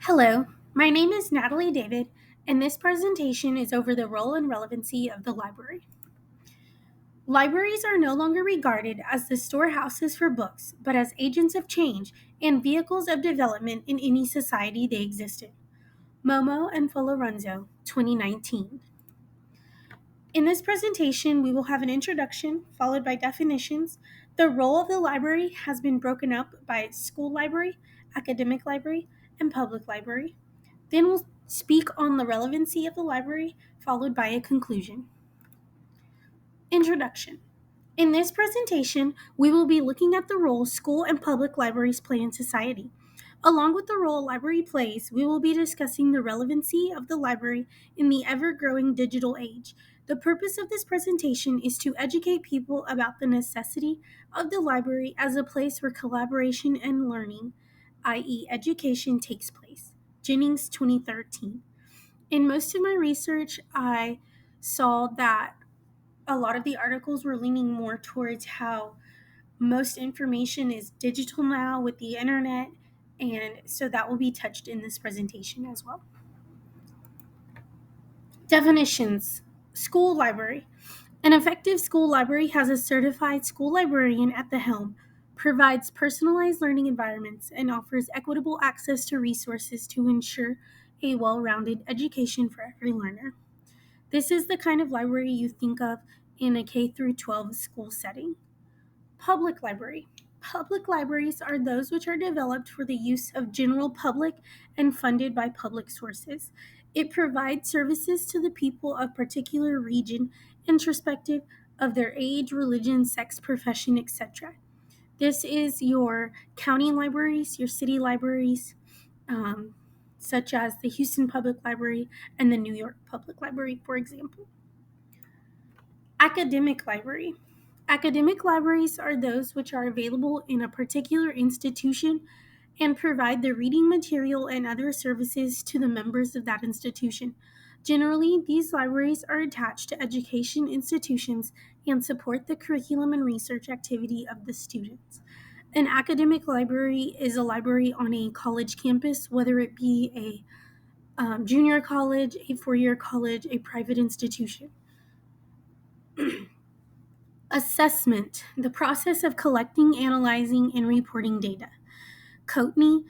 Hello, my name is Natalie David, and this presentation is over the role and relevancy of the library. Libraries are no longer regarded as the storehouses for books, but as agents of change and vehicles of development in any society they exist in. Momo and Folorenzo, 2019. In this presentation, we will have an introduction followed by definitions. The role of the library has been broken up by school library, academic library, and public library. Then we'll speak on the relevancy of the library, followed by a conclusion. Introduction. In this presentation, we will be looking at the role school and public libraries play in society. Along with the role a library plays, we will be discussing the relevancy of the library in the ever-growing digital age. The purpose of this presentation is to educate people about the necessity of the library as a place where collaboration and learning, i.e., education, takes place. Jennings, 2013. In most of my research, I saw that a lot of the articles were leaning more towards how most information is digital now with the internet, and so that will be touched in this presentation as well. Definitions. School library. An effective school library has a certified school librarian at the helm, provides personalized learning environments, and offers equitable access to resources to ensure a well-rounded education for every learner. This is the kind of library you think of in a K through 12 school setting. Public library. Public libraries are those which are developed for the use of general public and funded by public sources. It provides services to the people of particular region, introspective of their age, religion, sex, profession, etc. This is your county libraries, your city libraries, um, such as the Houston Public Library and the New York Public Library, for example. Academic library. Academic libraries are those which are available in a particular institution and provide the reading material and other services to the members of that institution. Generally, these libraries are attached to education institutions and support the curriculum and research activity of the students. An academic library is a library on a college campus, whether it be a junior college, a four-year college, a private institution. Assessment, the process of collecting, analyzing, and reporting data. Coatney,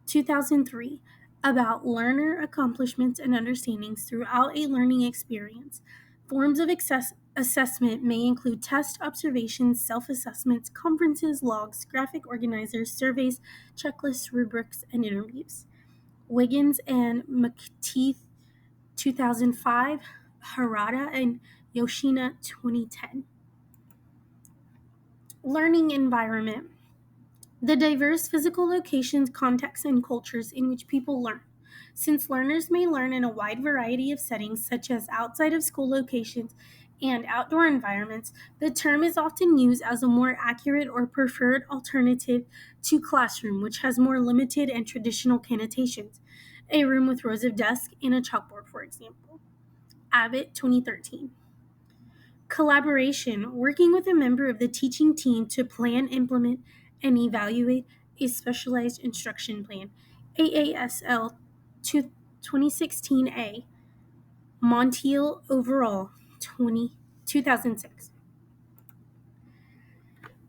2003, about learner accomplishments and understandings throughout a learning experience. Forms of assessment may include tests, observations, self-assessments, conferences, logs, graphic organizers, surveys, checklists, rubrics, and interviews. Wiggins and McTeeth, 2005, Harada and Yoshina, 2010. Learning environment. The diverse physical locations, contexts, and cultures in which people learn. Since learners may learn in a wide variety of settings, such as outside of school locations and outdoor environments, the term is often used as a more accurate or preferred alternative to classroom, which has more limited and traditional connotations. A room with rows of desks and a chalkboard, for example. Abbott, 2013. Collaboration, working with a member of the teaching team to plan, implement, and evaluate a specialized instruction plan. AASL 2016A. Montiel overall 2006.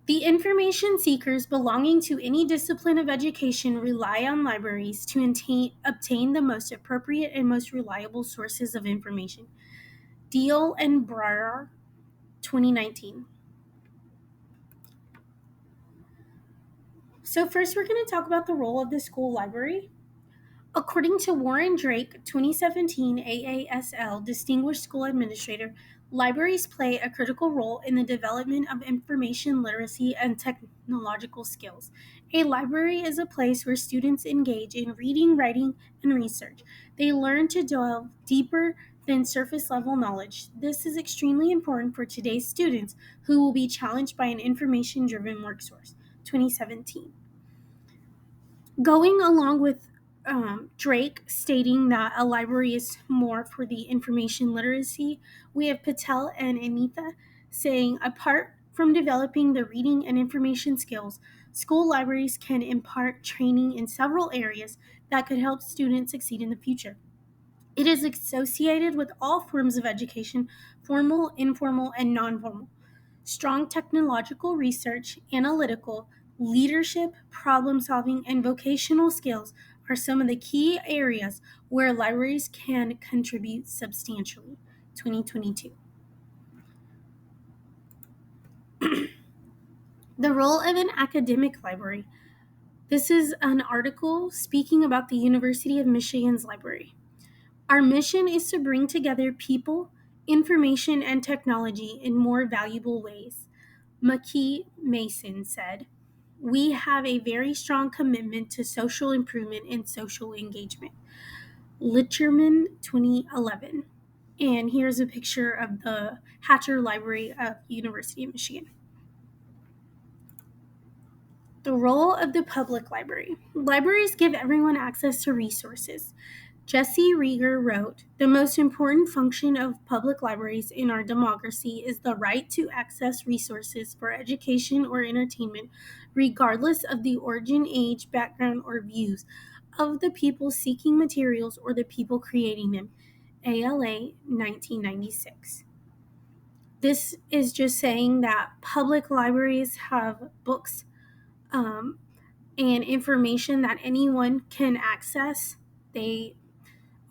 The information seekers belonging to any discipline of education rely on libraries to obtain the most appropriate and most reliable sources of information. Deal and Breyer, 2019. So first, we're going to talk about the role of the school library. According to Warren Drake, 2017 AASL Distinguished School Administrator, libraries play a critical role in the development of information literacy and technological skills. A library is a place where students engage in reading, writing, and research. They learn to delve deeper than surface level knowledge. This is extremely important for today's students who will be challenged by an information driven workforce. 2017. Going along with Drake stating that a library is more for the information literacy, we have Patel and Anita saying, apart from developing the reading and information skills, school libraries can impart training in several areas that could help students succeed in the future. It is associated with all forms of education, formal, informal, and non-formal. Strong technological research, analytical, leadership, problem solving, and vocational skills are some of the key areas where libraries can contribute substantially. 2022. The role of an academic library. This is an article speaking about the University of Michigan's library. Our mission is to bring together people, information, and technology in more valuable ways. McKee Mason said, "We have a very strong commitment to social improvement and social engagement." Licherman, 2011. And here's a picture of the Hatcher Library of University of Michigan. The role of the public library. Libraries give everyone access to resources. Jesse Rieger wrote, "The most important function of public libraries in our democracy is the right to access resources for education or entertainment, regardless of the origin, age, background, or views of the people seeking materials or the people creating them." ALA 1996. This is just saying that public libraries have books um, and information that anyone can access. They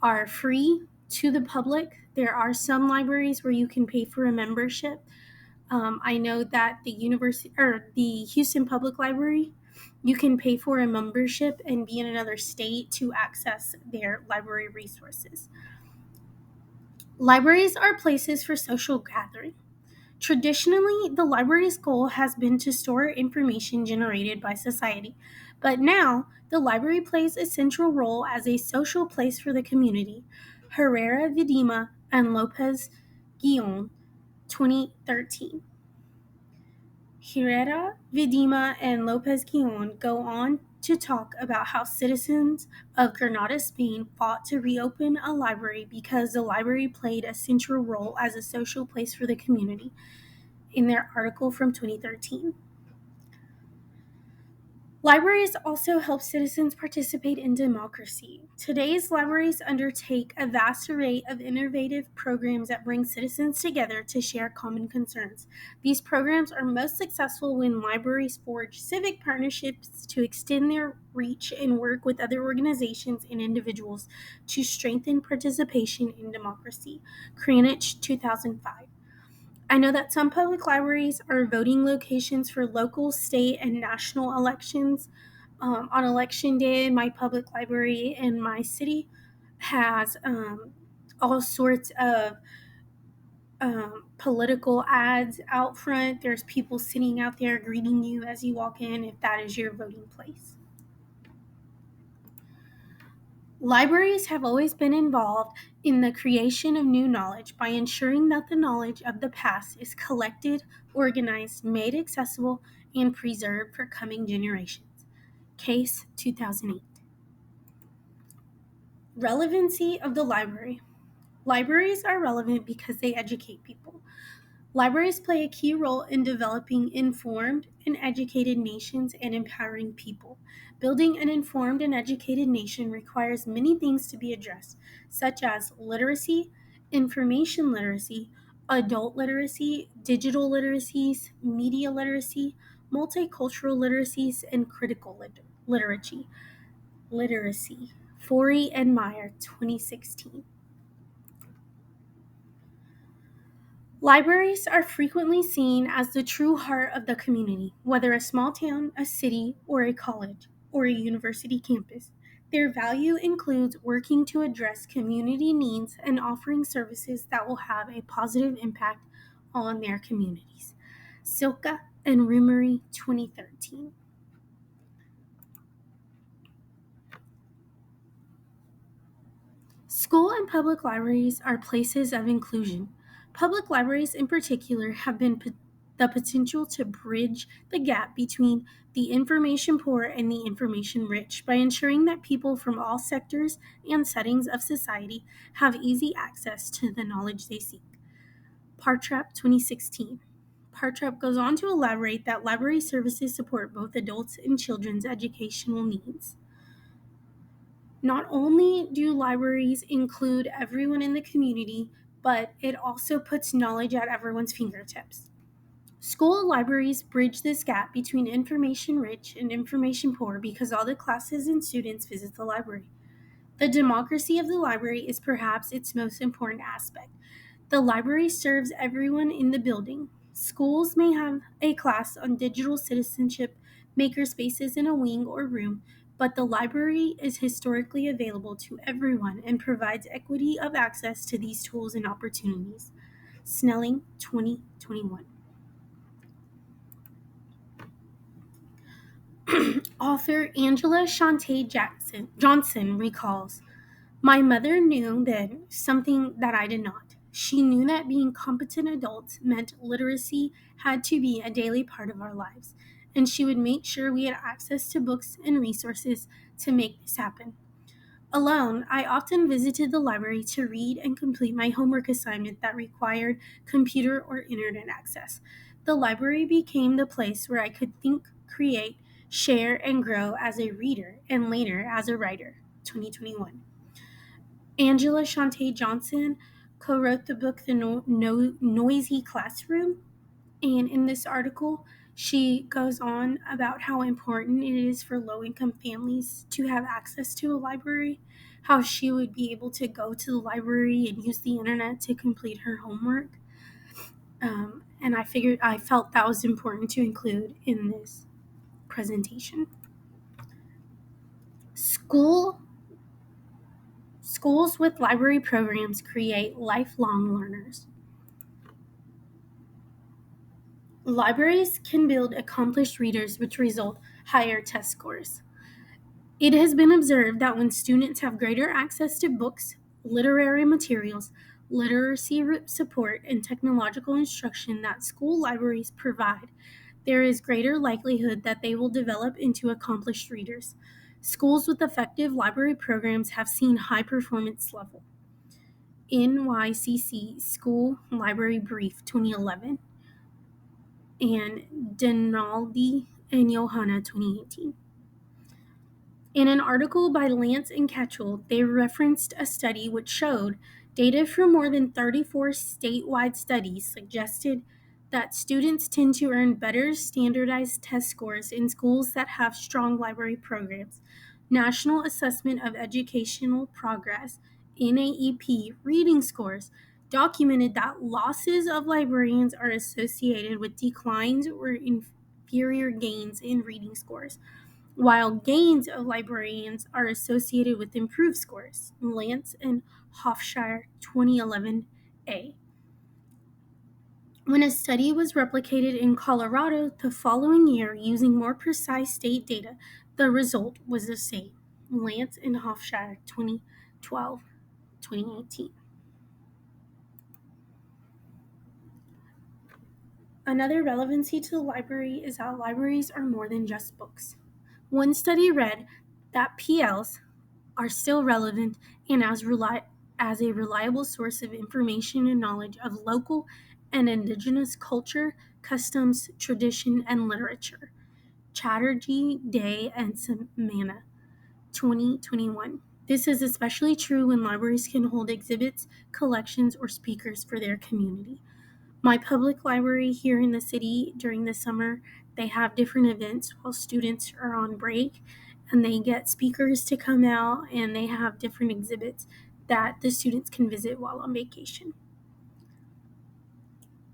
are free to the public. There are some libraries where you can pay for a membership. I know that the Houston Public Library, you can pay for a membership and be in another state to access their library resources. Libraries are places for social gathering. Traditionally, the library's goal has been to store information generated by society, but now the library plays a central role as a social place for the community. Herrera Vidima and Lopez Guillon, 2013. Herrera Vidima and Lopez Guillon go on to talk about how citizens of Granada, Spain fought to reopen a library because the library played a central role as a social place for the community in their article from 2013. Libraries also help citizens participate in democracy. Today's libraries undertake a vast array of innovative programs that bring citizens together to share common concerns. These programs are most successful when libraries forge civic partnerships to extend their reach and work with other organizations and individuals to strengthen participation in democracy. Cranich, 2005. I know that some public libraries are voting locations for local, state, and national elections. On election day, my public library in my city has all sorts of political ads out front. There's people sitting out there greeting you as you walk in if that is your voting place. Libraries have always been involved in the creation of new knowledge by ensuring that the knowledge of the past is collected, organized, made accessible, and preserved for coming generations. Case 2008. Relevancy of the library. Libraries are relevant because they educate people. Libraries play a key role in developing informed and educated nations and empowering people. Building an informed and educated nation requires many things to be addressed, such as literacy, information literacy, adult literacy, digital literacies, media literacy, multicultural literacies, and critical literacy. Literacy. Forey and Meyer, 2016. Libraries are frequently seen as the true heart of the community, whether a small town, a city, or a college, or a university campus. Their value includes working to address community needs and offering services that will have a positive impact on their communities. Silka and Rumery, 2013. School and public libraries are places of inclusion. Public libraries, in particular, have the potential to bridge the gap between the information poor and the information rich by ensuring that people from all sectors and settings of society have easy access to the knowledge they seek. Partrap, 2016. Partrap goes on to elaborate that library services support both adults and children's educational needs. Not only do libraries include everyone in the community, but it also puts knowledge at everyone's fingertips. School libraries bridge this gap between information rich and information poor because all the classes and students visit the library. The democracy of the library is perhaps its most important aspect. The library serves everyone in the building. Schools may have a class on digital citizenship, maker spaces in a wing or room, but the library is historically available to everyone and provides equity of access to these tools and opportunities. Snelling, 2021. Author Angela Shante Johnson recalls, "My mother knew then something that I did not. She knew that being competent adults meant literacy had to be a daily part of our lives, and she would make sure we had access to books and resources to make this happen. Alone, I often visited the library to read and complete my homework assignment that required computer or internet access. The library became the place where I could think, create, share, and grow as a reader and later as a writer." 2021. Angela Shante Johnson co-wrote the book The Noisy Classroom, and in this article, she goes on about how important it is for low-income families to have access to a library, how she would be able to go to the library and use the internet to complete her homework. And I felt that was important to include in this presentation. Schools with library programs create lifelong learners. Libraries can build accomplished readers, which result higher test scores. It has been observed that when students have greater access to books, literary materials, literacy support, and technological instruction that school libraries provide, there is greater likelihood that they will develop into accomplished readers. Schools with effective library programs have seen high performance level. NYCC School Library Brief 2011 and Denaldi and Johanna 2018. In an article by Lance and Ketchell, they referenced a study which showed data from more than 34 statewide studies suggested that students tend to earn better standardized test scores in schools that have strong library programs. National Assessment of Educational Progress, NAEP, reading scores documented that losses of librarians are associated with declines or inferior gains in reading scores, while gains of librarians are associated with improved scores. Lance and Hofshire, 2011a. When a study was replicated in Colorado the following year using more precise state data, the result was the same. Lance and Hofshire, 2012, 2018. Another relevancy to the library is that libraries are more than just books. One study read that PLs are still relevant and as a reliable source of information and knowledge of local and indigenous culture, customs, tradition, and literature. Chatterjee, Day, and Samana, 2021. This is especially true when libraries can hold exhibits, collections, or speakers for their community. My public library here in the city during the summer, they have different events while students are on break, and they get speakers to come out and they have different exhibits that the students can visit while on vacation.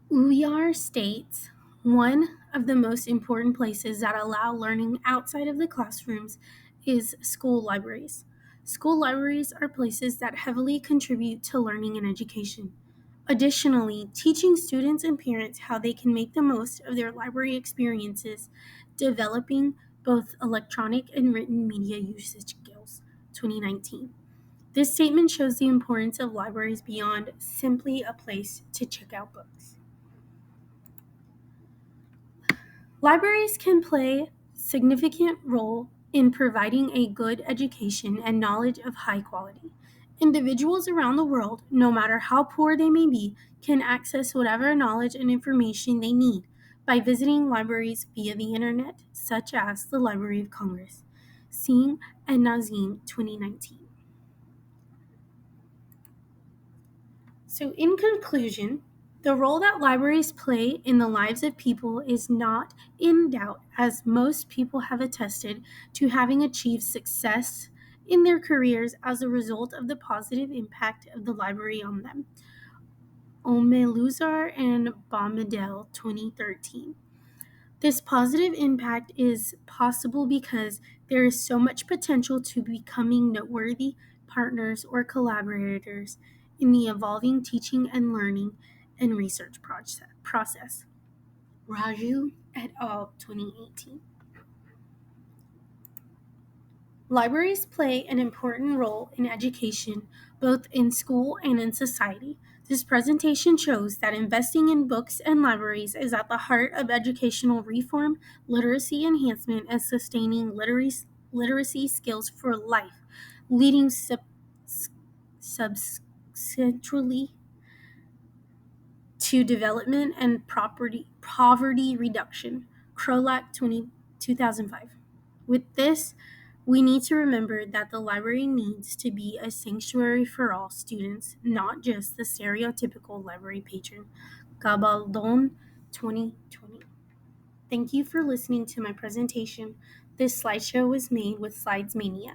Uyar states, "One of the most important places that allow learning outside of the classrooms is school libraries. School libraries are places that heavily contribute to learning and education. Additionally, teaching students and parents how they can make the most of their library experiences, developing both electronic and written media usage skills." 2019. This statement shows the importance of libraries beyond simply a place to check out books. Libraries can play significant role in providing a good education and knowledge of high quality. Individuals around the world, no matter how poor they may be, can access whatever knowledge and information they need by visiting libraries via the internet, such as the Library of Congress. Singh and Nazim, 2019. So, in conclusion, the role that libraries play in the lives of people is not in doubt, as most people have attested to having achieved success in their careers as a result of the positive impact of the library on them. Omeluzar and Bombadil, 2013. This positive impact is possible because there is so much potential to becoming noteworthy partners or collaborators in the evolving teaching and learning and research process. Raju et al., 2018. Libraries play an important role in education, both in school and in society. This presentation shows that investing in books and libraries is at the heart of educational reform, literacy enhancement, and sustaining literacy skills for life, leading substantially to development and poverty reduction. Krolak, 2005. With this, we need to remember that the library needs to be a sanctuary for all students, not just the stereotypical library patron. Gabaldon, 2020. Thank you for listening to my presentation. This slideshow was made with Slides Mania.